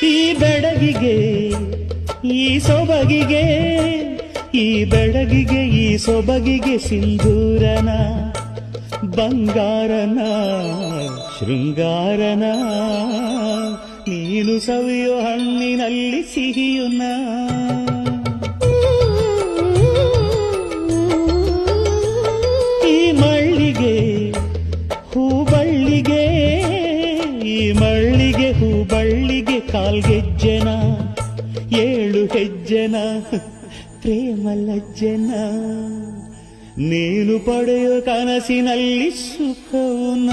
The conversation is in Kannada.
ಈ ಬೆಡಗಿಗೆ ಈ ಸೊಬಗಿಗೆ, ಈ ಬೆಡಗಿಗೆ ಈ ಸೊಬಗಿಗೆ ಸಿಂಧೂರನ ಬಂಗಾರನ ಶೃಂಗಾರನ, ನೀನು ಸವಿಯೋ ಹಣ್ಣಿನಲ್ಲಿ ಸಿಹಿಯುನ. ಈ ಮಳ್ಳಿಗೆ ಹೂಬಳ್ಳಿಗೆ, ಈ ಮಳ್ಳಿಗೆ ಹೂಬಳ್ಳಿಗೆ ಕಾಲ್ಗೆಜ್ಜೆನ, 7 ಹೆಜ್ಜೆನ ಪ್ರೇಮ ಲಜ್ಜೆನ, ನೀನು ಪಡೆಯೋ ಕನಸಿನಲ್ಲಿ ಸುಖವುನ.